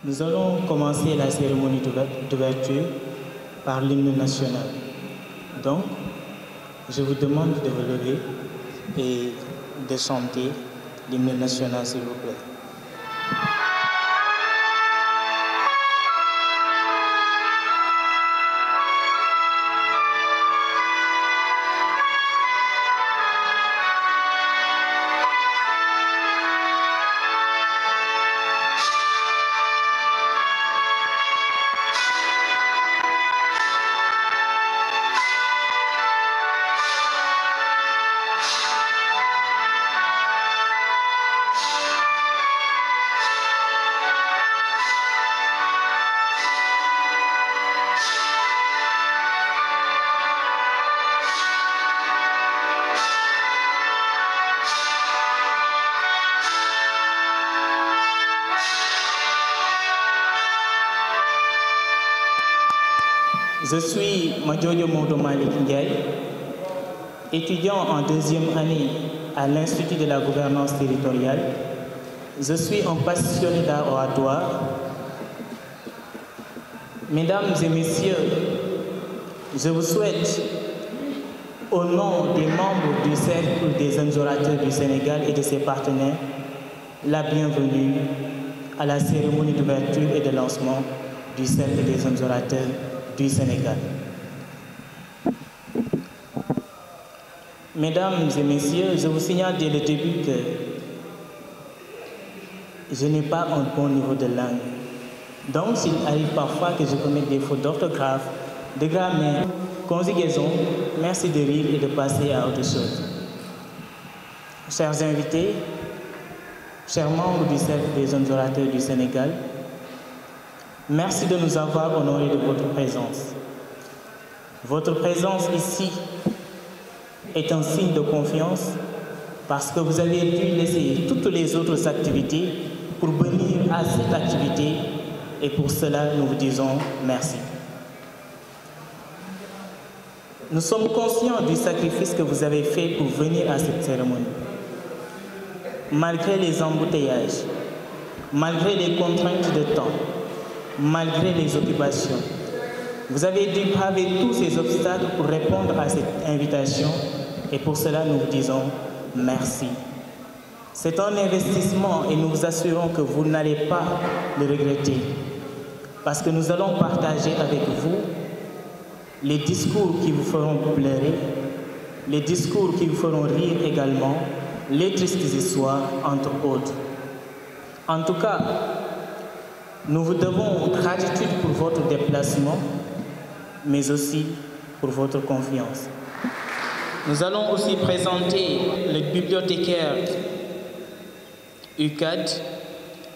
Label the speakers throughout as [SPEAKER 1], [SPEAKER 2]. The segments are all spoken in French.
[SPEAKER 1] Nous allons commencer la cérémonie d'ouverture par l'hymne national. Donc, je vous demande de vous lever et de chanter l'hymne national, s'il vous plaît. Je suis Madjodio Mondo Malik Ndiaye, étudiant en deuxième année à l'Institut de la gouvernance territoriale. Je suis un passionné d'art oratoire. Mesdames et messieurs, je vous souhaite, au nom des membres du Cercle des jeunes orateurs du Sénégal et de ses partenaires, la bienvenue à la cérémonie d'ouverture et de lancement du Cercle des jeunes orateurs du Sénégal. Mesdames et messieurs, je vous signale dès le début que je n'ai pas un bon niveau de langue. Donc, s'il arrive parfois que je commette des fautes d'orthographe, de grammaire, conjugaison, merci de rire et de passer à autre chose. Chers invités, chers membres du Cercle des jeunes orateurs du Sénégal, merci de nous avoir honorés de votre présence. Votre présence ici est un signe de confiance parce que vous avez dû laisser toutes les autres activités pour venir à cette activité et pour cela, nous vous disons merci. Nous sommes conscients du sacrifice que vous avez fait pour venir à cette cérémonie. Malgré les embouteillages, malgré les contraintes de temps, malgré les occupations, vous avez dû braver tous ces obstacles pour répondre à cette invitation et pour cela nous vous disons merci. C'est un investissement et nous vous assurons que vous n'allez pas le regretter parce que nous allons partager avec vous les discours qui vous feront pleurer, les discours qui vous feront rire également, les tristes histoires entre autres. En tout cas, nous vous devons gratitude pour votre déplacement, mais aussi pour votre confiance. Nous allons aussi présenter le bibliothécaire UCAD,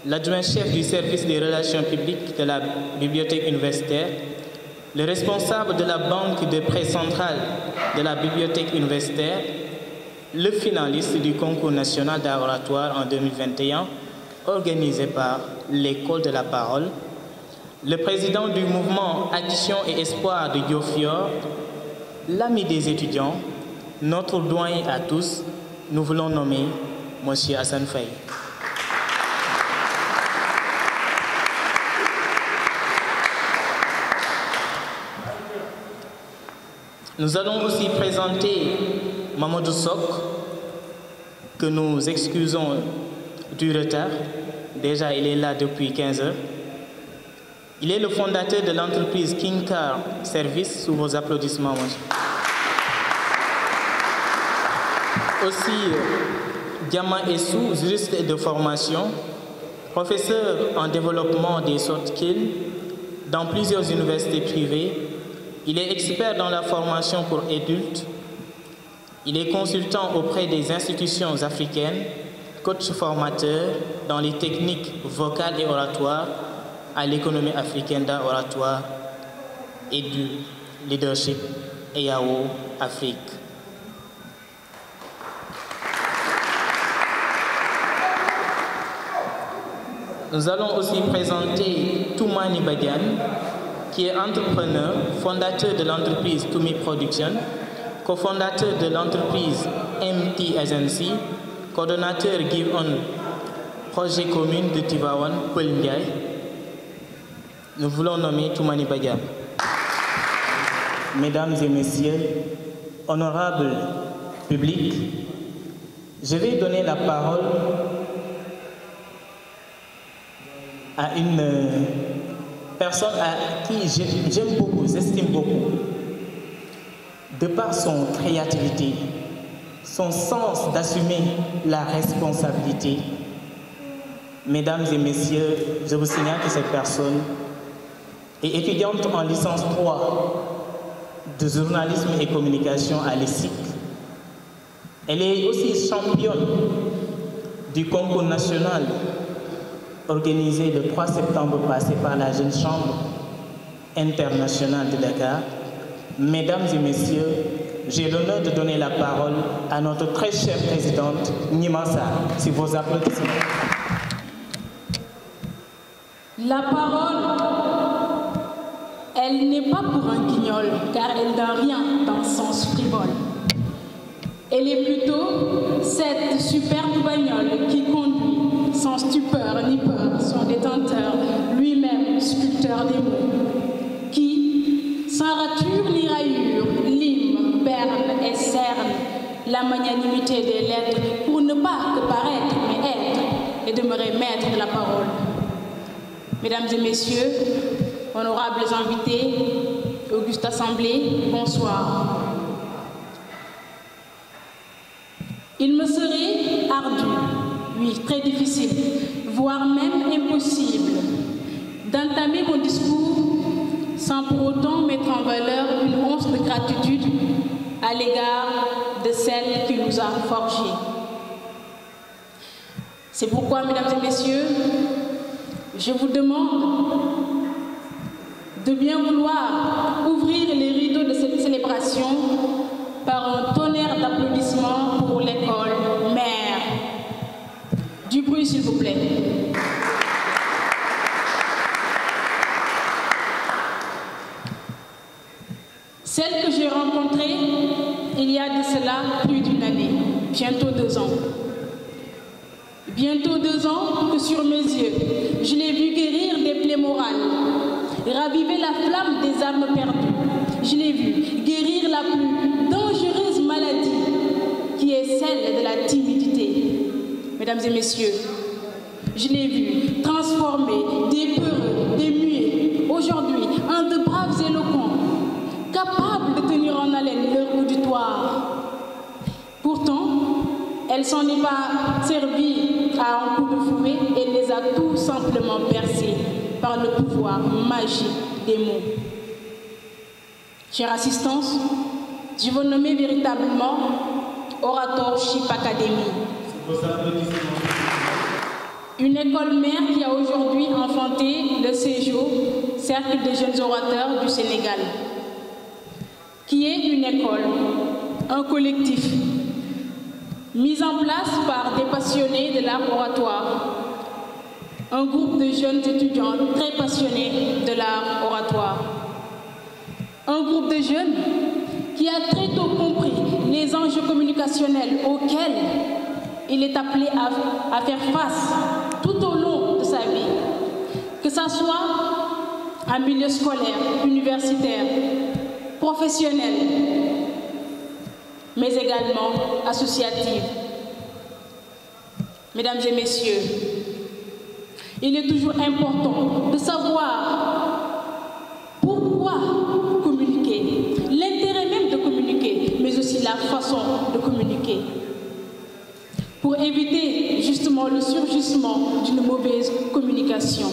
[SPEAKER 1] l'adjoint-chef du service des relations publiques de la bibliothèque universitaire, le responsable de la banque de prêt centrale de la bibliothèque universitaire, le finaliste du concours national d'art oratoire en 2021, organisé par l'École de la Parole, le président du mouvement Action et Espoir de Diofior, l'ami des étudiants, notre doyen à tous, nous voulons nommer M. Hassan Faye. Nous allons aussi présenter Mamadou Sok, que nous excusons du retard. Déjà, il est là depuis 15 heures. Il est le fondateur de l'entreprise King Car Service, sous vos applaudissements. Aussi, Diama Essou, juriste de formation, professeur en développement des soft skills dans plusieurs universités privées. Il est expert dans la formation pour adultes. Il est consultant auprès des institutions africaines, coach formateur dans les techniques vocales et oratoires à l'économie africaine d'art oratoire et du leadership EAO Afrique. Nous allons aussi présenter Toumani Badian, qui est entrepreneur, fondateur de l'entreprise Toumi Production, cofondateur de l'entreprise MT Agency, coordonnateur Give On, projet commune de Tivaouane, Paul Ndiaye, nous voulons nommer Toumani Badia. Mesdames et messieurs, honorables publics, je vais donner la parole à une personne à qui j'aime beaucoup, j'estime beaucoup, de par son créativité, son sens d'assumer la responsabilité. Mesdames et messieurs, je vous signale que cette personne est étudiante en licence 3 de journalisme et communication à l'ESSIC. Elle est aussi championne du concours national organisé le 3 septembre passé par la Jeune Chambre internationale de Dakar. Mesdames et messieurs, j'ai l'honneur de donner la parole à notre très chère présidente, Nimasa, si vos applaudissements.
[SPEAKER 2] La parole, elle n'est pas pour un guignol, car elle n'a rien dans le sens frivole. Elle est plutôt cette superbe bagnole qui conduit sans stupeur ni peur son détenteur, lui-même sculpteur des mots, qui, sans rature ni rayure, lime, berne et cerne la magnanimité des lettres pour ne pas que paraître, mais être et demeurer maître de la parole. Mesdames et messieurs, honorables invités, auguste assemblée, bonsoir. Il me serait ardu, oui, très difficile, voire même impossible, d'entamer mon discours sans pour autant mettre en valeur une once de gratitude à l'égard de celle qui nous a forgés. C'est pourquoi, mesdames et messieurs, je vous demande de bien vouloir ouvrir les rideaux de cette célébration par un tonnerre d'applaudissements pour l'école mère. Du bruit, s'il vous plaît. Celle que j'ai rencontrée il y a de cela plus d'une année, bientôt 2 ans. Bientôt 2 ans que sur mes yeux, je l'ai vu guérir des plaies morales, raviver la flamme des armes perdues. Je l'ai vu guérir la plus dangereuse maladie qui est celle de la timidité. Mesdames et messieurs, je l'ai vu transformer des peureux, des muets, aujourd'hui en de braves éloquents, capables de tenir en haleine leur auditoire. Pourtant, elle s'en est pas servie à un coup de fouet et les a tout simplement bercés par le pouvoir magique des mots. Chère assistance, je veux nommer véritablement Oratorship Academy. Une école mère qui a aujourd'hui enfanté le séjour Cercle des jeunes orateurs du Sénégal, qui est une école, un collectif, mis en place par des passionnés de l'art oratoire, un groupe de jeunes étudiants très passionnés de l'art oratoire, un groupe de jeunes qui a très tôt compris les enjeux communicationnels auxquels il est appelé à faire face tout au long de sa vie, que ce soit en milieu scolaire, universitaire, professionnel, mais également associative. Mesdames et messieurs, il est toujours important de savoir pourquoi communiquer, l'intérêt même de communiquer, mais aussi la façon de communiquer, pour éviter justement le surgissement d'une mauvaise communication.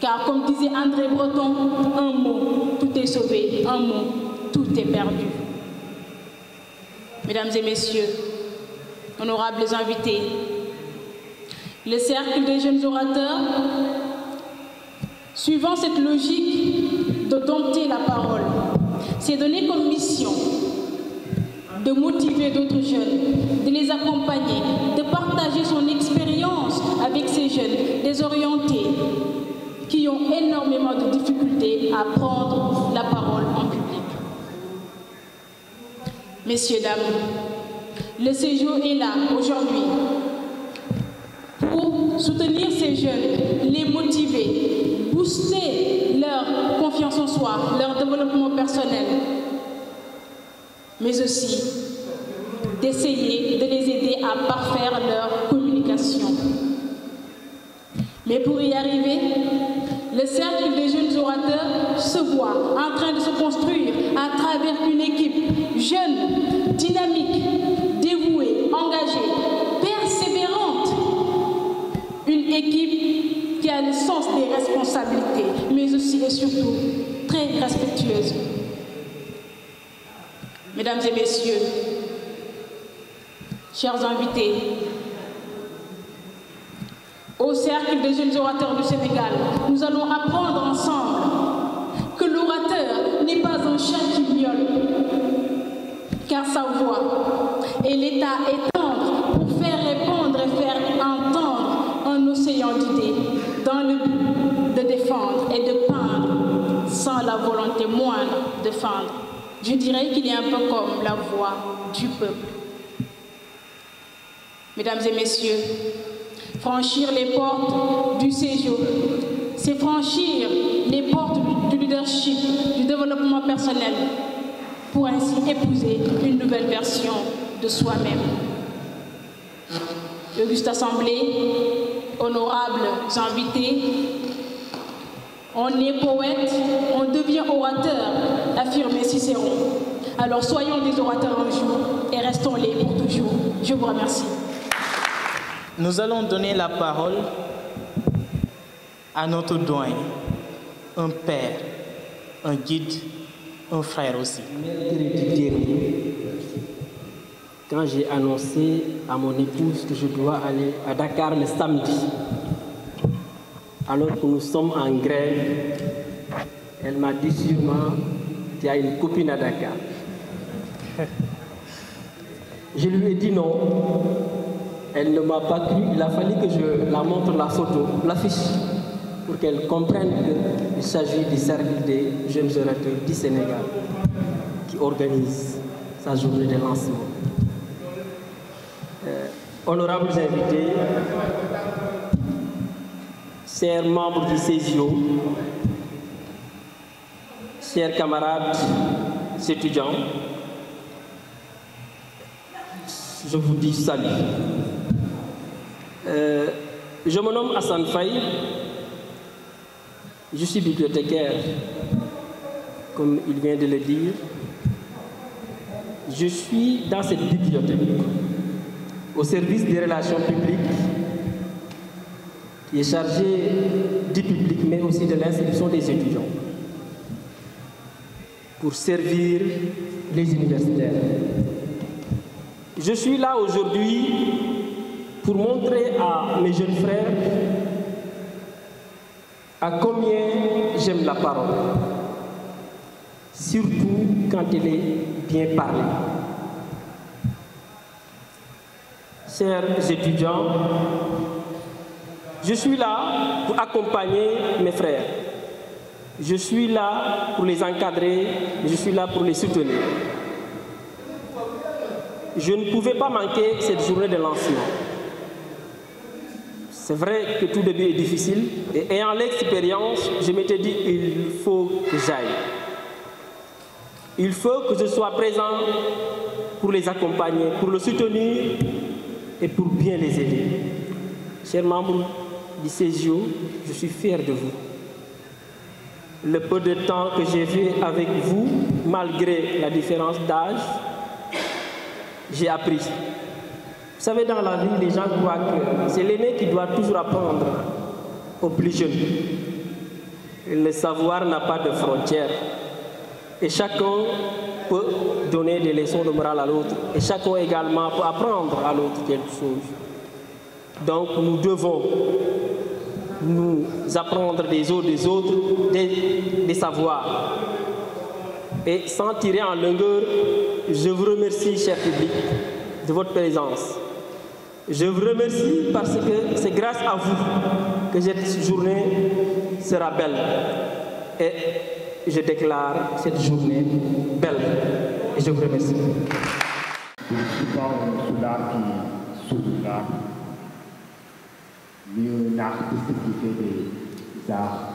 [SPEAKER 2] Car comme disait André Breton, un mot, tout est sauvé, un mot, tout est perdu. Mesdames et messieurs, honorables invités, le Cercle des jeunes orateurs, suivant cette logique de dompter la parole, s'est donné comme mission de motiver d'autres jeunes, de les accompagner, de partager son expérience avec ces jeunes désorientés qui ont énormément de difficultés à prendre la parole en public. Messieurs, dames, le séjour est là aujourd'hui pour soutenir ces jeunes, les motiver, booster leur confiance en soi, leur développement personnel, mais aussi d'essayer de les aider à parfaire leur communication. Mais pour y arriver, le cercle des jeunes orateurs se voit en train de se construire à travers une équipe jeune, dynamique, dévouée, engagée, persévérante. Une équipe qui a le sens des responsabilités, mais aussi et surtout très respectueuse. Mesdames et messieurs, chers invités, au Cercle des jeunes orateurs du Sénégal, nous allons apprendre ensemble que l'orateur n'est pas un chat qui miaule, car sa voix et l'état est tendre pour faire répondre et faire entendre un océan d'idées dans le but de défendre et de peindre sans la volonté moindre de feindre. Je dirais qu'il est un peu comme la voix du peuple. Mesdames et messieurs, franchir les portes du séjour, c'est franchir les portes du leadership, du développement personnel, pour ainsi épouser une nouvelle version de soi-même. Auguste Assemblée, honorables invités, on est poète, on devient orateur, affirmait Cicéron. Alors soyons des orateurs un jour et restons-les pour toujours. Je vous remercie.
[SPEAKER 1] Nous allons donner la parole à notre doyen, un père, un guide, un frère aussi.
[SPEAKER 3] Mercredi dernier, quand j'ai annoncé à mon épouse que je dois aller à Dakar le samedi, alors que nous sommes en grève, elle m'a dit sûrement qu'il y a une copine à Dakar. Je lui ai dit non. Elle ne m'a pas cru. Il a fallu que je la montre la photo, l'affiche, pour qu'elle comprenne qu'il s'agit du cercle des jeunes orateurs du Sénégal qui organise sa journée de lancement. Honorables invités, chers membres du CESIO, chers camarades étudiants, je vous dis salut. Je me nomme Hassan Faye, je suis bibliothécaire, comme il vient de le dire. Je suis dans cette bibliothèque, au service des relations publiques, qui est chargé du public, mais aussi de l'inscription des étudiants, pour servir les universitaires. Je suis là aujourd'hui pour montrer à mes jeunes frères à combien j'aime la parole, surtout quand elle est bien parlée. Chers étudiants, je suis là pour accompagner mes frères. Je suis là pour les encadrer, je suis là pour les soutenir. Je ne pouvais pas manquer cette journée de lancement. C'est vrai que tout début est difficile et ayant l'expérience, je m'étais dit il faut que j'aille. Il faut que je sois présent pour les accompagner, pour le soutenir et pour bien les aider. Chers membres du CESIO, je suis fier de vous. Le peu de temps que j'ai fait avec vous, malgré la différence d'âge, j'ai appris. Vous savez, dans la vie, les gens croient que c'est l'aîné qui doit toujours apprendre aux plus jeunes. Le savoir n'a pas de frontières. Et chacun peut donner des leçons de morale à l'autre. Et chacun également peut apprendre à l'autre quelque chose. Donc nous devons nous apprendre des autres, des savoirs. Et sans tirer en longueur, je vous remercie, cher public, de votre présence. Je vous remercie parce que c'est grâce à vous que cette journée sera belle. Et je déclare cette journée belle. Et je vous remercie.
[SPEAKER 4] Je ne suis pas un soldat qui souffre, ni un artiste qui fait des arts.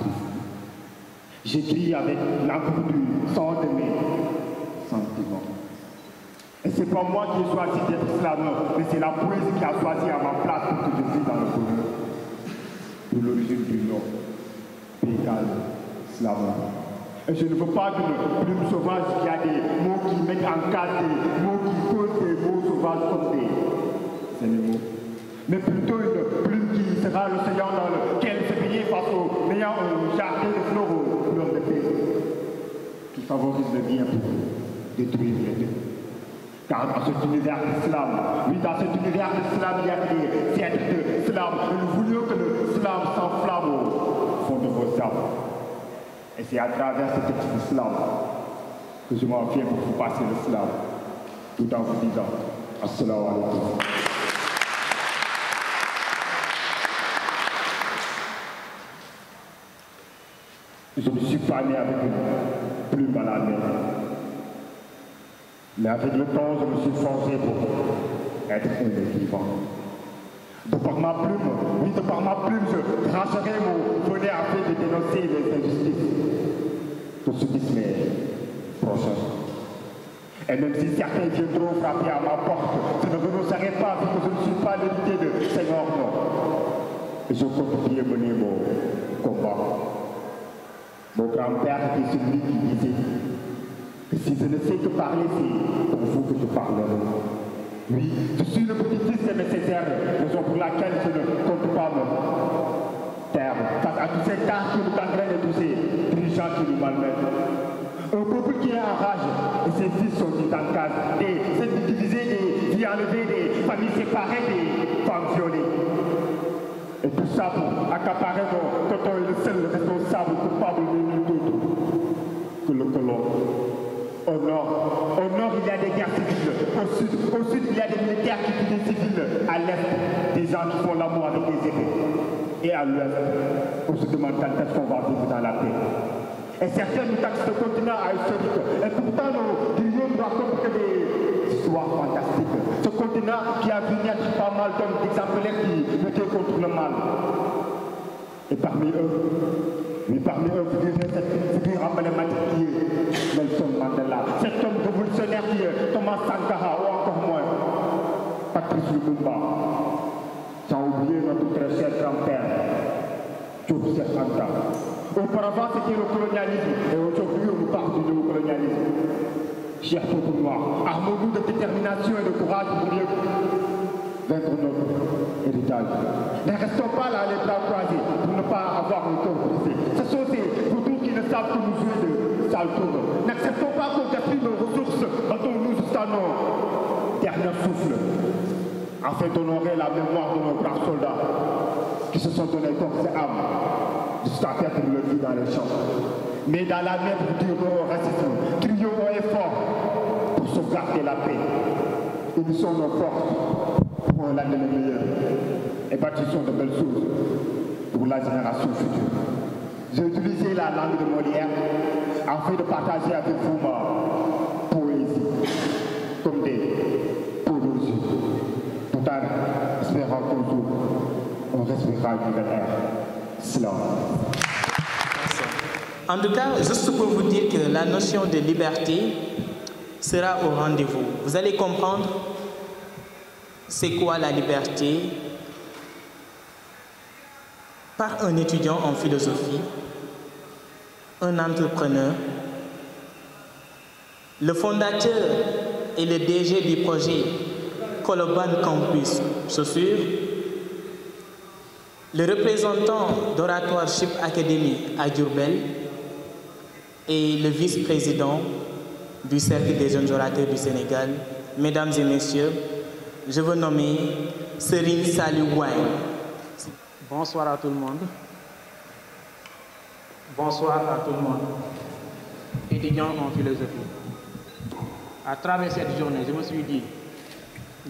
[SPEAKER 4] J'écris avec l'encre du sang de mes sentiments. Et c'est pas moi qui ai choisi d'être slameur, mais c'est la poésie qui a choisi à ma place pour que je vive dans le bonheur. De l'origine du nom, Pégal, slameur. Et je ne veux pas d'une plume sauvage qui a des mots qui mettent en case, des mots qui posent des mots sauvages comme des animaux. Mais plutôt une plume qui sera l'océan dans lequel se baigner face aux meilleurs jardins de fleurs aux couleurs de paix, qui favorise le bien pour détruire les deux. Car dans cet univers d'islam, oui, dans cet univers d'islam, il y a des êtres de slam. Et nous voulions que le slam s'enflamme au fond de vos âmes. Et c'est à travers cet texte d'islam que je m'en viens pour vous passer le slam, tout en vous disant Assalamu alaikum. Je ne suis pas né avec une plume à la main. Mais avec le temps, je me suis forgé pour être un vivant. De par ma plume, oui, de par ma plume, je trancherai mon bonnet afin de dénoncer les injustices pour ceux qui se mettent prochains. Et même si certains viendront frapper à ma porte, je ne renoncerai pas vu que je ne suis pas l'héritier de Seigneur, non. Et je compte bien mener mon combat. Mon grand-père était celui qui disait que si je ne sais que parler, c'est pour vous que je parlerai. Oui, je suis le petit-fils de mes Césaires, raison pour laquelle je ne compte pas me taire face à tous ces tas qui nous gangrènent et tous ces dirigeants qui nous malmènent. Un peuple qui est en rage et ses fils sont mis en case, des divisés, des vies enlevées, des familles séparées, des femmes violées. Et tout ça pour accaparer mon tonton est le seul responsable coupable de nul d'autre que le colon. Au nord, il y a des guerres civiles. Au sud, il y a des militaires qui tuent des civils. À l'est, des gens qui font l'amour avec des épées. Et à l'ouest, on se demande quand est-ce qu'on va vivre dans la paix. Et certains nous taxent ce continent à historique. Et pourtant, nos griots nous racontent que des histoires fantastiques. Ce continent qui a vu naître pas mal d'hommes d'exemplaires qui luttaient contre le mal. Et parmi eux, vous direz cette figure emblématique qui est Nelson Mandela. Cet homme révolutionnaire qui est Thomas Sankara, ou encore moins, Patrice Lumumba. Sans oublier notre très cher grand-père, Joseph Anta. Auparavant, c'était le colonialisme, et aujourd'hui, on nous parle du néocolonialisme. Chers peuples noirs, armons-nous de détermination et de courage pour mieux vaincre notre héritage. Ne restons pas là les bras croisés pour ne pas avoir le cœur brisé. Ce sont ces vautours qui ne savent que nous jouer de sales tours. N'acceptons pas qu'on détruise nos ressources quand nous jusqu'à nos derniers souffles, afin d'honorer la mémoire de nos braves soldats qui se sont donnés corps et âme jusqu'à perdre leur vie dans les champs. Mais dans la mer, nous dirons au racisme, crions haut et fort pour sauvegarder la paix. Unissons nos forces pour un lendemain meilleur et bâtissons de belles choses pour la génération future. J'ai utilisé la langue de Molière afin de partager avec vous ma poésie comme des poésies, tout en espérant qu'un jour on respirera une nouvelle ère. Slam.
[SPEAKER 1] En tout cas, juste pour vous dire que la notion de liberté sera au rendez-vous. Vous allez comprendre c'est quoi la liberté par un étudiant en philosophie, un entrepreneur, le fondateur et le DG du projet Colobane Campus Chaussures, le représentant d'Oratoire Ship Academy à Diourbel et le vice-président du Cercle des jeunes orateurs du Sénégal. Mesdames et messieurs, je veux nommer Serigne Saliou Wine.
[SPEAKER 5] Bonsoir à tout le monde. Bonsoir à tout le monde. Étudiants en philosophie. À travers cette journée, je me suis dit,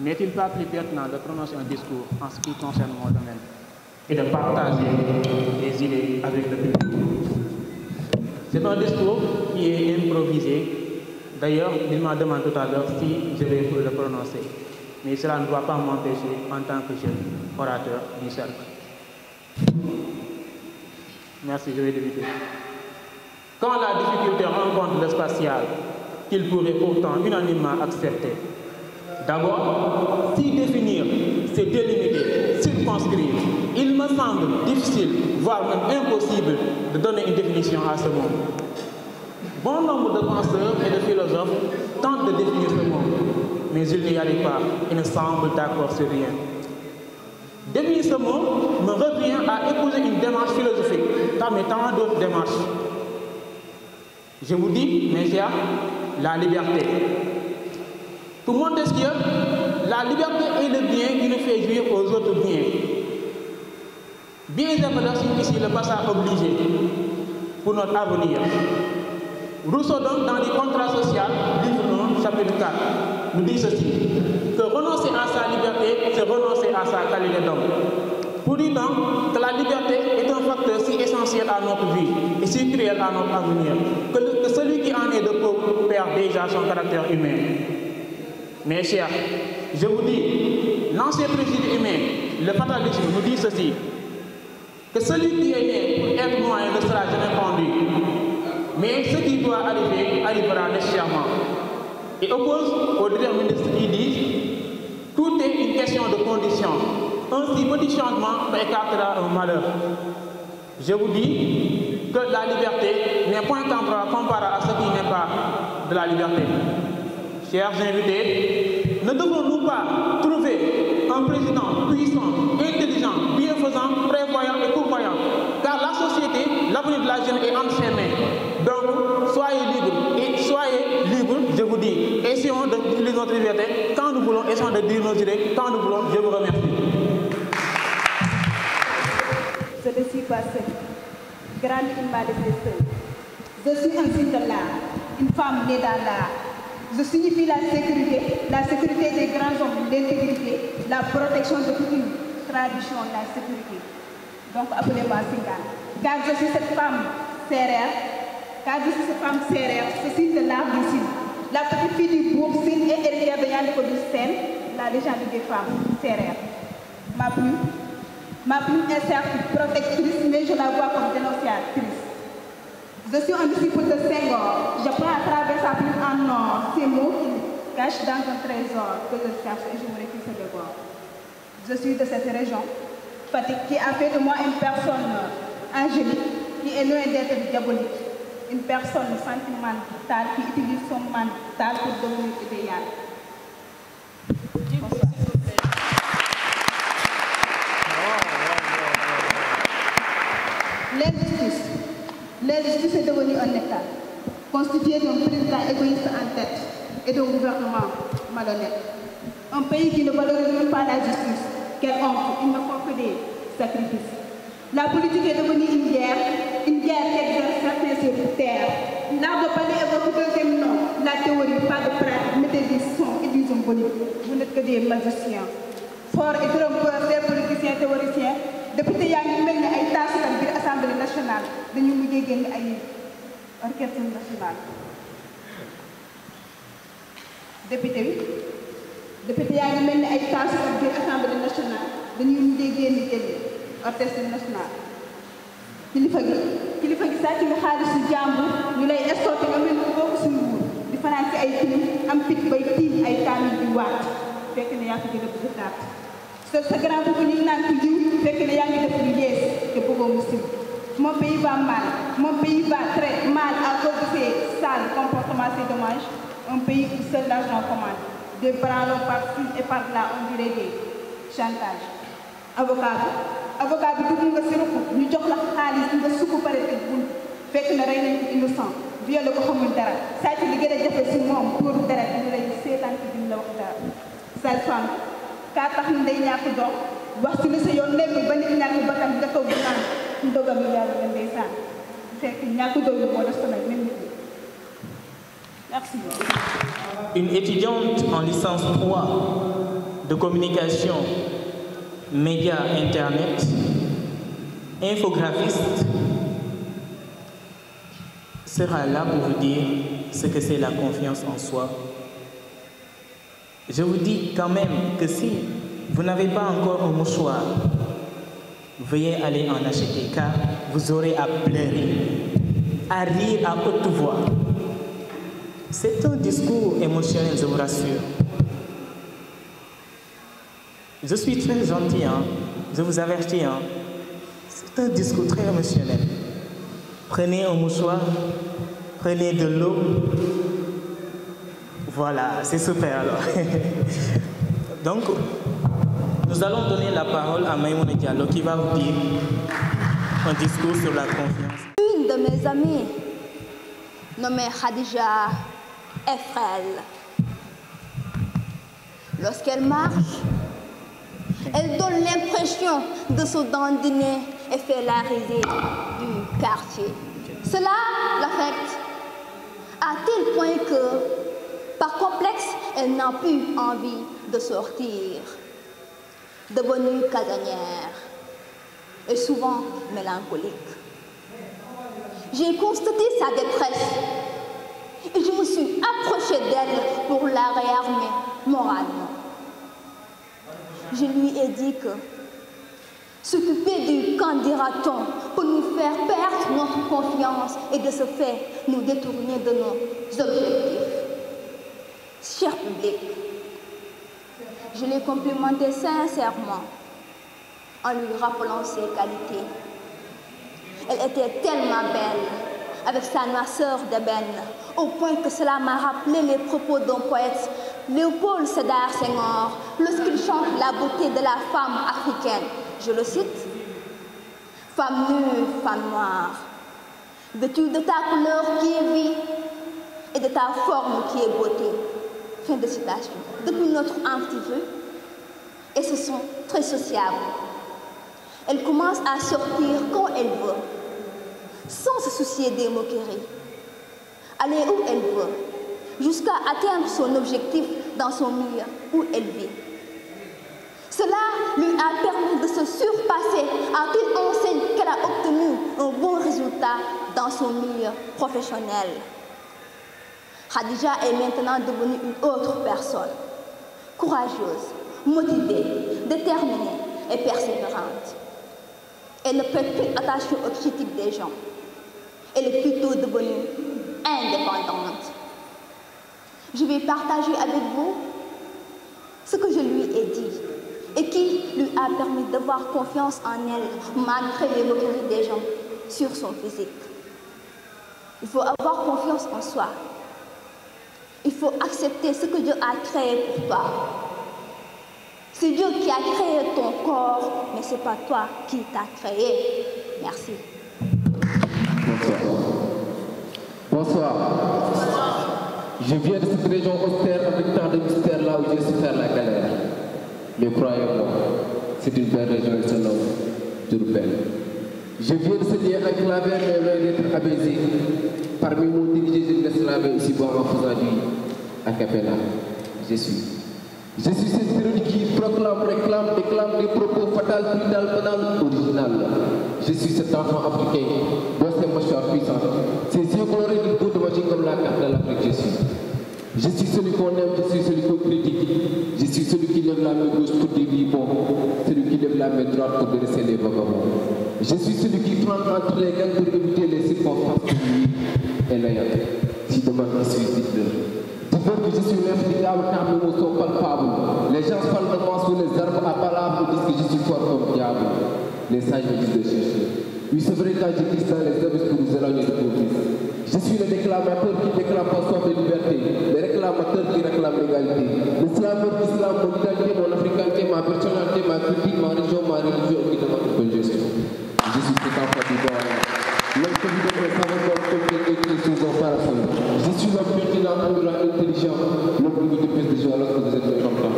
[SPEAKER 5] n'est-il pas plus pertinent de prononcer un discours en ce qui concerne mon domaine et de partager des idées avec le public. C'est un discours qui est improvisé. D'ailleurs, il m'a demandé tout à l'heure si je vais pour le prononcer. Mais cela ne doit pas m'empêcher en tant que jeune orateur du cercle. Merci, je vais débuter. quand la difficulté rencontre le spatial, qu'il pourrait pourtant unanimement accepter. D'abord, si définir, c'est délimiter, circonscrire, il me semble difficile, voire même impossible, de donner une définition à ce monde. Bon nombre de penseurs et de philosophes tentent de définir ce monde, mais ils n'y arrivent pas et ne semblent d'accord sur rien. Définir ce monde me revient à épouser une démarche philosophique, parmi tant d'autres démarches. Je vous dis, mes chers, la liberté. Pour Montesquieu, la liberté est le bien qui nous fait jouir aux autres biens. Bien évidemment, ici le passage obligé pour notre avenir. Rousseau donc, dans les contrats sociaux, livre 1, chapitre 4, nous dit ceci, que renoncer à sa liberté, c'est renoncer à sa qualité d'homme. Pour dire donc que la liberté est un facteur si essentiel à notre vie et si cruel à notre avenir, que celui qui en est de pauvre perd déjà son caractère humain. Mes chers, je vous dis, l'ancien président humain, le fatalisme, nous dit ceci, que celui qui est né pour être moyen ne sera jamais pendu. Mais ce qui doit arriver, arrivera nécessairement. Et oppose aux déterministes qui disent tout est une question de conditions. Un si petit changement écartera un malheur. Je vous dis que la liberté n'est point comparable à ce qui n'est pas de la liberté. Chers invités, ne devons-nous pas trouver un président puissant, intelligent, bienfaisant, prévoyant et pourvoyant? Car la société, l'avenir de la jeune est entre ses mains. Donc, soyez libres et soyez libres, je vous dis. Essayons d'utiliser notre liberté quand nous voulons, essayons de dire nos idées quand nous voulons. Je vous remercie.
[SPEAKER 6] Je ne suis pas seule. Grande il m'a laissé seule. Je suis un signe de l'art, une femme née dans l'art. Je signifie la sécurité des grands hommes, l'intégrité, la protection de toute une tradition, la sécurité. Donc appelez-moi Singane. Car je suis cette femme sérère, ce signe de l'art du Sine. La petite fille du bourg, Sine et héritière de Yannick du Seine, la légende des femmes sérères. Ma plume est certes protectrice, mais je la vois comme dénonciatrice. Je suis un disciple de Senghor. Je prends à travers sa plume en or ces mots qu'il cache dans un trésor que je cherche et je me récuse de voir. Je suis de cette région, Fatick, qui a fait de moi une personne angélique, qui est loin d'être diabolique. Une personne sentimentale qui utilise son mental pour devenir idéal. L'injustice est devenue un État, constitué d'un président égoïste en tête et d'un gouvernement malhonnête. Un pays qui ne valorise même pas la justice. Quelle honte, ils ne font que des sacrifices. La politique est devenue une guerre qu'exercent certains sur terre. L'art de parler est votre deuxième nom. La théorie, pas de pratique, mettez des sons et du symbolique. Vous n'êtes que des magiciens. Fort et trompeurs, des politiciens théoriciens. Député yaa ngi mel ni ay taasukat biir assemblée nationale dañu mujjee génn ay orchestre national. député yaa ngi mel ni ay taasukat biir assemblée nationale dañuy mujjee génn orchestre national. kilifa gi sàcc nga xaalisu jàmbur ñu lay escorté nga mel ni bokk si nguur di fanaan si ay film am fit bay tiim ay kaamil di waat fekk ne yaa ko gën a bëgg daat. sa grand boobu ñu ngi naan ko jiw fekk ne yaa ngi def lu yees te bëggoo mu siw. Mon pays va mal, mon pays va très mal à cause de ces sales comportements, c'est dommage. Un pays où seul l'argent commande. Des branlons par-ci et par-là, on dirait des chantages. Avocat bi dugg nga si ruq ñu jox la xaalis nga sukk pare tëj bunt fekk na rey nañ ko innocent violé ko xamul dara sàcc li gën a jafe si moom pour dara ñu lay seetaan ci duñ la wax dara. Sale femme kaa tax ni day ñàkk dox wax ci li sa yoon nekkul ba nit ñàkk bakkan nga toog di naan ndogam yi yàlla la ndeysaan fekk ñàkk doylu moo def sonal même nit ñi. Merci.
[SPEAKER 1] Une étudiante en licence 3 de communication, médias, internet, infographiste, sera là pour vous dire ce que c'est la confiance en soi. Je vous dis quand même que si vous n'avez pas encore un mouchoir, veuillez aller en acheter car vous aurez à pleurer. à rire à haute voix. C'est un discours émotionnel, je vous rassure. Je suis très gentil, hein? Je vous avertis. Hein? C'est un discours très émotionnel. Prenez un mouchoir, prenez de l'eau. Voilà, c'est super alors. Donc, nous allons donner la parole à Maïmouna Diallo qui va vous dire un discours sur la confiance.
[SPEAKER 7] Une de mes amies, nommée Khadija, est frêle. Lorsqu'elle marche, elle donne l'impression de se dandiner et fait la risée du quartier. Cela l'affecte à tel point que, par complexe, elle n'a plus envie de sortir. Devenue casanière et souvent mélancolique. J'ai constaté sa détresse et je me suis approchée d'elle pour la réarmer moralement. Je lui ai dit que s'occuper du qu'en dira-t-on pour nous faire perdre notre confiance et de ce fait nous détourner de nos objectifs. Cher public, je l'ai complimenté sincèrement en lui rappelant ses qualités. Elle était tellement belle, avec sa noirceur d'ébène, au point que cela m'a rappelé les propos d'un poète, Léopold Sédar Senghor, lorsqu'il chante la beauté de la femme africaine. Je le cite: « Femme nue, femme noire, vêtue de ta couleur qui est vie et de ta forme qui est beauté. » Fin de citation. Depuis notre antiveu, et ce sont très sociables. Elle commence à sortir quand elle veut, sans se soucier des moqueries. Aller où elle veut, jusqu'à atteindre son objectif dans son milieu où elle vit. Cela lui a permis de se surpasser à telle enseigne qu'elle a obtenu un bon résultat dans son milieu professionnel. Khadija est maintenant devenue une autre personne, courageuse, motivée, déterminée et persévérante. Elle ne prête plus attention aux critiques des gens. Elle est plutôt devenue indépendante. Je vais partager avec vous ce que je lui ai dit et qui lui a permis d'avoir confiance en elle malgré les moqueries des gens sur son physique. Il faut avoir confiance en soi. Il faut accepter ce que Dieu a créé pour toi. C'est Dieu qui a créé ton corps, mais ce n'est pas toi qui t'as créé. Merci.
[SPEAKER 8] Bonsoir. Je viens de cette région austère avec tant de mystères là où j'ai su faire la galère. Mais croyez-moi, c'est une belle région, elle se nomme Diourbel. Je viens de ce lieu enclavé, mais loin d'être abaisé. Parmi mon dirigé, je me laisse laver ici bas en faisant du acapella. Je suis cette période qui proclame, réclame, déclame des propos fatals, brutales, banales, originales. Je suis cet enfant africain, dont ses mâchoires puissantes, ses yeux colorés de bout de magie comme la carte de l'Afrique. Je suis celui qu'on aime, je suis celui qu'on critique. Je suis celui qui lève la main gauche pour dire oui bon, celui qui lève la main droite pour dresser les vagabonds. Je suis celui qui prend entre les gangs pour éviter les circonstances de lui et l'ayant. Si demain je suis Hitler. Dis-moi que je suis l'infatigable car mes mots sont palpables. Les gens parlent de moi sous les arbres à palabre disent que je suis fort comme diable. Les sages me disent de chercher. Oui, c'est vrai quand je glisse dans les abysses pour nous éloigner de vos vies. Je suis le déclamateur qui déclame pas soif de liberté, le réclamateur qui réclame l'égalité. L'islam, mon identité, mon africanité, ma personnalité, ma culture, ma religion qui demande que je suis. Je suis cet enfant du bord. L'homme que vous devez savoir comme quelqu'un qui est sous un parasol. Je suis l'homme pertinent, endurant, intelligent, l'homme qui vous dépêche de jouer lorsque vous êtes mécontent.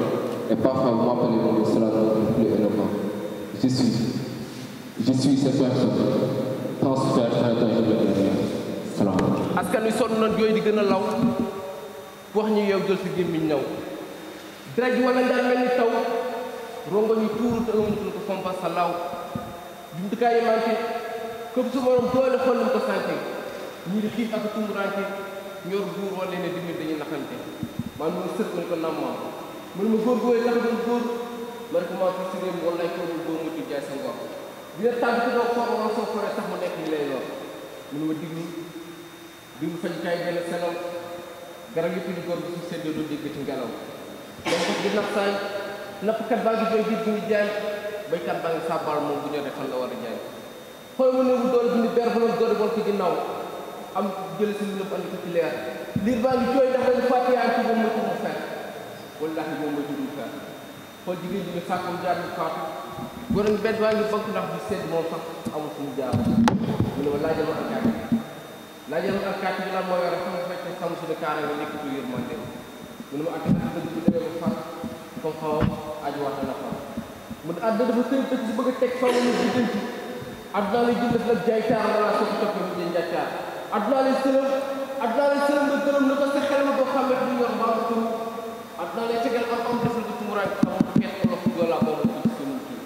[SPEAKER 8] Et parfois, vous m'appelez mon cela ne plus éloquent. Je suis cette personne. Transfert, je le dernier.
[SPEAKER 3] askan wi sonn nañ yooyu di gën a law wax ñu yow jël si gémmiñ ñëw drej wala njaan mel ni taw rongo ñu tuuru te amuñu ko fompa sa law jumtukaay yi manqué képp su morom doole xool ko santé ñii di xiif ak tumurante ñor buur wala ne dimit dañuy naxante man mu sëkk ma ne ko nam maam mënu ma góor gooy tax doon góor ma ne ko maa fi si réew wala ko doo mutu jaay sa ngor dina tàgg ci doo foofu wala soo foree tax mu nekk li lay lor mu ne ma diglu fajukaay benn selaw garab yëpp di góor bi su seddoo doo dégg ci ngelaw donc ko di napp saay nappkat baa ngi jooy biir bi ñu jaay baykat baa ngi sàbbaal moom bu ñëw defal la war a jaay xool mu ne bu doole bi ni ber bu doon doole woon ko ginnaaw am jële si lu nëpp andi ko ci leer liir baa ngi jooy ndax dañu fàtte yaa ci moom mooy mu fer wallaahi moom mooy mu fer xool jigéen ji ñu sàkkum jaar ñu faatu góor ak benn baa ngi bank ndax bi sedd moom sax amul fu mu jaar mu ne ma laajal ma alkaati bi lan moo yore sama fekk sam suñu kaara nga nekkatu yërmande mu ne ma alkaati dëgg bu demee ba far comme xaw aju wax na fa mu ne àdduna dafa sëy tëj si bëgg a teg faw ñu diggante àdduna lay jënd la jaay taar wala soo ko toppee mu jënd jaay taar àdduna lay sëlëm nga gërëm na ko sa xel ma boo xamee du yor mbaa ko àdduna lay tegal am defal ko tumuraay xam xeet ko lox doolaa boobu du ci seen kii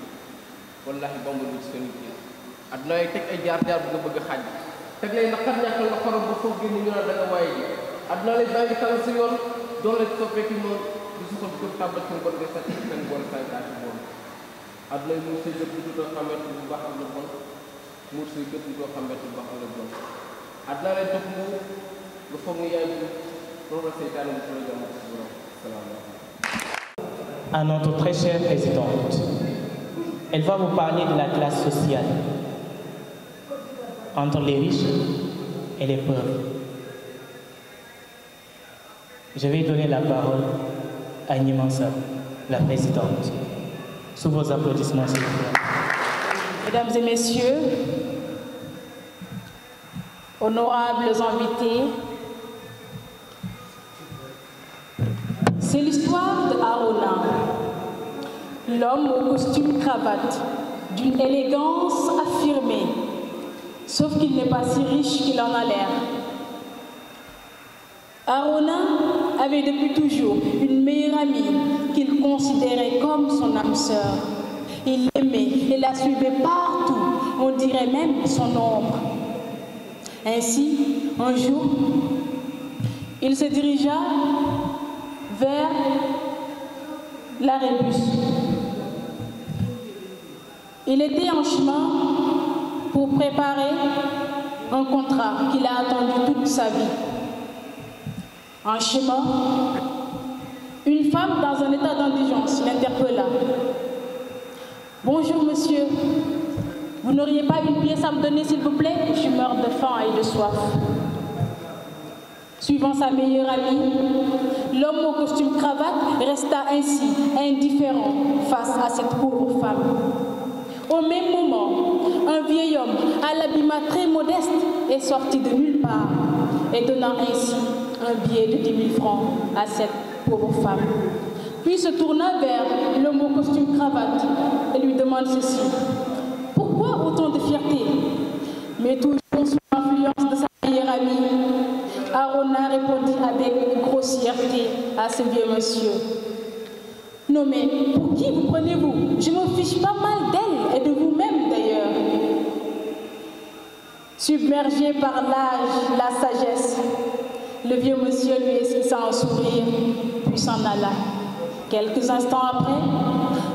[SPEAKER 3] wallahi bambu du ci seen kii àdduna lay teg ay jaar-jaar bu nga bëgg a xaaj teg lay naqar ñàkkal la xorom ba foofu génn ñu naan da nga waaye ji àdduna lay baa ngi talal sa yoon doon la soppeeki noonu di su ko ko tàmbal seen bon ngay sàcc seen bon say daa ci bon àdduna yi muur say gët bu doo xamee bu baax ak lu bon muur say gët bu doo xamee bu baax ak lu bon àdduna lay topp mu nga foog nga yaay bu loolu la seytaane bi sula jàmm si borom salaamaaleykum.
[SPEAKER 1] À notre très chère présidente, elle va vous parler de la classe sociale entre les riches et les pauvres. Je vais donner la parole à Nimansa, la présidente. Sous vos applaudissements, s'il vous plaît.
[SPEAKER 2] Mesdames et messieurs, honorables invités, c'est l'histoire de Arona, l'homme au costume cravate, d'une élégance affirmée, sauf qu'il n'est pas si riche qu'il en a l'air. Arona avait depuis toujours une meilleure amie qu'il considérait comme son âme sœur. Il l'aimait et la suivait partout, on dirait même son ombre. Ainsi, un jour, il se dirigea vers la Rébus. Il était en chemin pour préparer un contrat qu'il a attendu toute sa vie. En chemin, une femme dans un état d'indigence l'interpella. « Bonjour monsieur, vous n'auriez pas une pièce à me donner s'il vous plaît? Je meurs de faim et de soif. » Suivant sa meilleure amie, l'homme au costume cravate resta ainsi indifférent face à cette pauvre femme. Au même moment, un vieil homme à l'habillement très modeste est sorti de nulle part et donnant ainsi un billet de 10 000 francs à cette pauvre femme. Puis se tourna vers l'homme au costume cravate et lui demande ceci. Pourquoi autant de fierté? Mais toujours sous l'influence de sa meilleure amie, Arona répondit avec grossièreté à ce vieux monsieur. Non mais, pour qui vous prenez-vous? Je me fiche pas mal d'elle et de vous-même d'ailleurs. Submergé par l'âge, la sagesse, le vieux monsieur lui esquissa un sourire, puis s'en alla. Quelques instants après,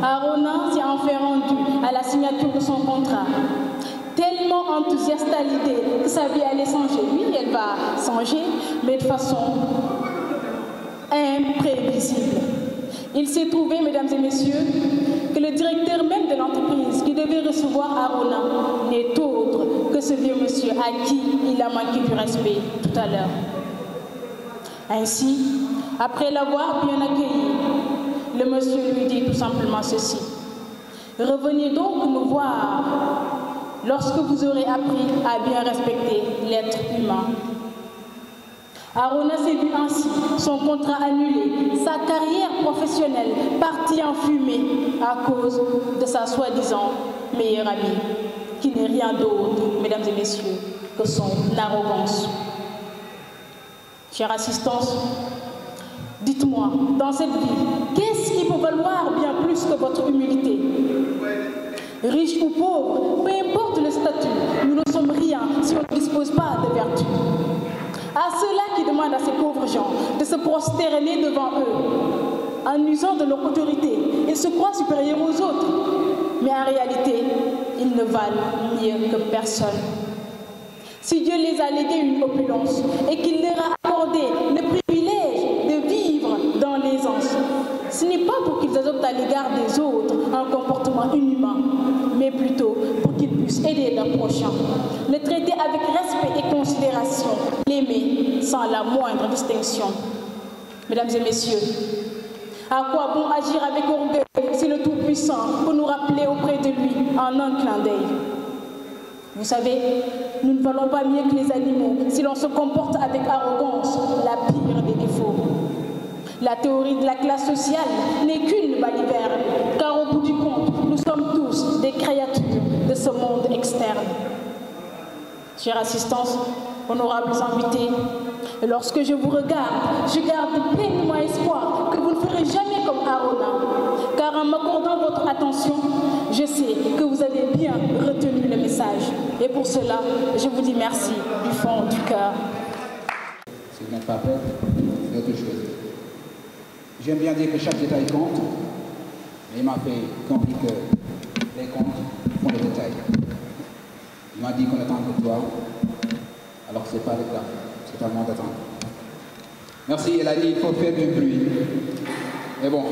[SPEAKER 2] Arona s'est enfin rendu à la signature de son contrat. Tellement enthousiaste à l'idée que sa vie allait changer. Oui, elle va changer, mais de façon imprévisible. Il s'est trouvé, mesdames et messieurs, que le directeur même de l'entreprise qui devait recevoir Arona n'est autre que ce vieux monsieur à qui il a manqué du respect tout à l'heure. Ainsi, après l'avoir bien accueilli, le monsieur lui dit tout simplement ceci. Revenez donc me voir lorsque vous aurez appris à bien respecter l'être humain. Arona s'est vu ainsi son contrat annulé, sa carrière professionnelle partie en fumée à cause de sa soi-disant meilleure amie, qui n'est rien d'autre, mesdames et messieurs, que son arrogance. Chère assistance, dites-moi, dans cette vie, qu'est-ce qui peut valoir bien plus que votre humilité? Riche ou pauvre, peu importe le statut, nous ne sommes rien si on ne dispose pas de vertu. À ceux-là qui demandent à ces pauvres gens de se prosterner devant eux, en usant de leur autorité, ils se croient supérieurs aux autres, mais en réalité, ils ne valent mieux que personne. Si Dieu les a légués une opulence et qu'il leur a accordé le privilège de vivre dans l'aisance, ce n'est pas pour qu'ils adoptent à l'égard des autres un comportement inhumain, mais plutôt pour qu'ils puissent aider leur prochain, le traiter avec respect et considération, l'aimer sans la moindre distinction. Mesdames et messieurs, à quoi bon agir avec orgueil si le Tout-Puissant peut nous rappeler auprès de lui en un clin d'œil? Vous savez, nous ne valons pas mieux que les animaux si l'on se comporte avec arrogance, la pire des défauts. La théorie de la classe sociale n'est qu'une baliverne, car au bout du compte, nous sommes tous des créatures de ce monde externe. Chère assistance, honorables invités, lorsque je vous regarde, je garde pleinement espoir que vous ne ferez jamais comme Arona, car en m'accordant votre attention, je sais que vous avez bien retenu le message. Et pour cela, je vous dis merci du fond du cœur.
[SPEAKER 9] Si vous n'êtes pas prêt, c'est autre chose. J'aime bien dire que chaque détail compte, mais il m'a fait comprendre que les comptes font les détails. Il m'a dit qu'on attend pour toi, alors que ce n'est pas le cas. C'est à moi d'attendre. Merci, elle a dit qu'il faut faire du bruit. Mais bon,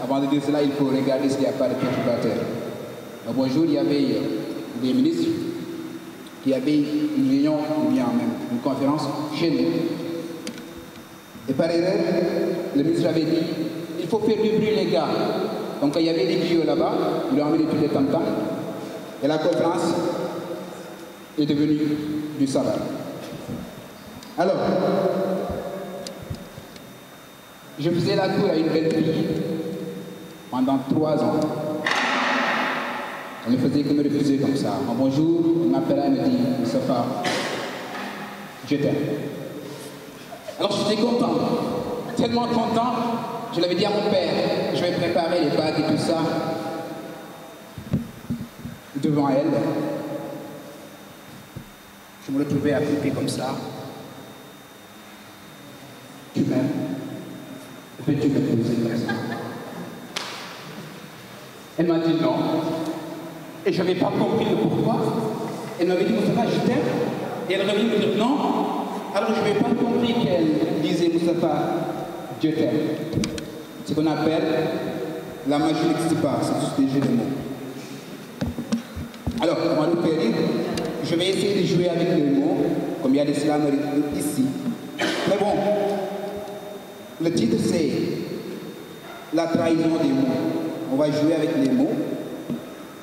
[SPEAKER 9] avant de dire cela, il faut regarder s'il n'y a pas de perturbateurs. Bonjour, il y avait des ministres qui avaient une réunion, ou bien même une conférence chez nous. Et par erreur, le ministre avait dit, il faut faire du bruit les gars. Donc il y avait des tuyaux là-bas, il a emmené tous les tam-tams, et la conférence est devenue du sabbat. Alors, je faisais la cour à une belle fille pendant 3 ans. Elle ne faisait que me refuser comme ça. Un bonjour, elle m'appelle et me dit, Moustapha, je t'aime. Alors j'étais content, tellement content, je l'avais dit à mon père, je vais préparer les bagues et tout ça devant elle. Je me retrouvais à couper comme ça. Tu m'aimes? Peux-tu m'épouser comme ça? Elle m'a dit non. Et je n'avais pas compris le pourquoi. Elle m'avait dit, Moustapha, je t'aime. Et elle revenait me dire non. Alors je n'avais pas compris qu'elle disait, Moustapha, Dieu t'aime. Ce qu'on appelle la magie n'existe pas, c'est juste des jeux de mots. Alors, on va nous faire rire. Je vais essayer de jouer avec les mots, comme il y a des slams ici. Mais bon, le titre c'est la trahison des mots. On va jouer avec les mots.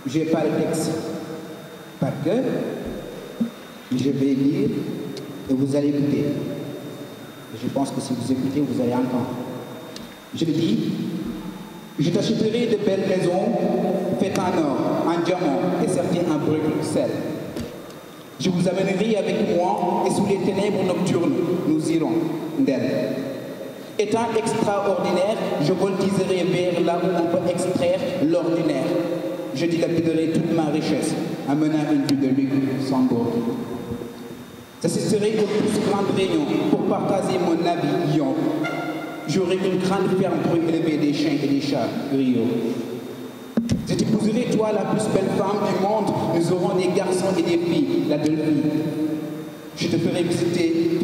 [SPEAKER 9] Je n'ai pas le texte par cœur, mais je vais lire et vous allez écouter. Je pense que si vous écoutez, vous allez entendre. Je le dis, je t'achèterai de belles maisons faites en or, en diamant et serties en Bruxelles. Je vous amènerai avec moi et sous les ténèbres nocturnes, nous irons d'elle. Étant extraordinaire, je voltigerai vers là où on peut extraire l'ordinaire. Je dilapiderai toute ma richesse en menant une vie de luxe sans borne. J'assisterai aux plus grandes réunions pour partager mon avion. J'aurai une grande ferme pour élever des chiens et des chats Rio. Je t'épouserai, toi, la plus belle femme du monde. Nous aurons des garçons et des filles, la belle fille. Je te ferai visiter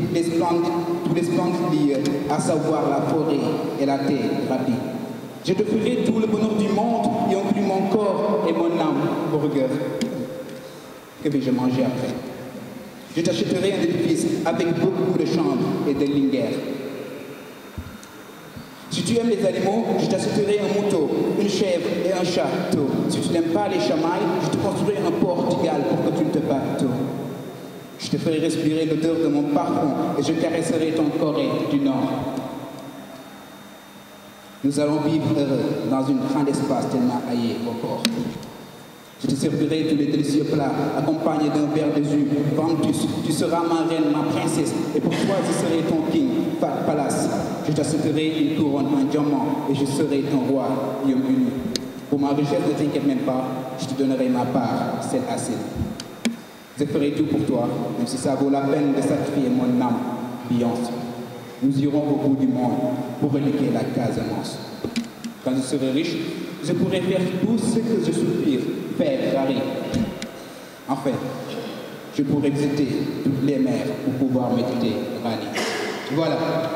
[SPEAKER 9] tous les splendides lieux, à savoir la forêt et la terre rapide. Je te ferai tout le bonheur du monde et inclus mon corps et mon âme, burger. Que vais-je manger après? Je t'achèterai un édifice avec beaucoup de chambres et de lingères. Si tu aimes les animaux, je t'achèterai un mouton, une chèvre et un château. Si tu n'aimes pas les chamailles, je te construirai un Portugal pour que tu ne te battes. Je te ferai respirer l'odeur de mon parfum et je caresserai ton Corée du Nord. Nous allons vivre heureux dans un grand espace tellement haillé au corps. Je te servirai tous les délicieux plats accompagnés d'un verre de jus. Ventus, tu seras ma reine, ma princesse, et pour toi je serai ton king, Fat Palace. Je t'achèterai une couronne en diamant et je serai ton roi, Yom-Uni. Pour ma richesse, ne t'inquiète même pas, je te donnerai ma part, celle à celle. Je ferai tout pour toi, même si ça vaut la peine de sacrifier mon âme, Beyoncé. Nous irons au bout du monde pour reliquer la Casamance. Quand je serai riche, je pourrai faire tout ce que je soupire, faire, Harry. Enfin, je pourrais visiter toutes les mers pour pouvoir méditer Rani. Voilà.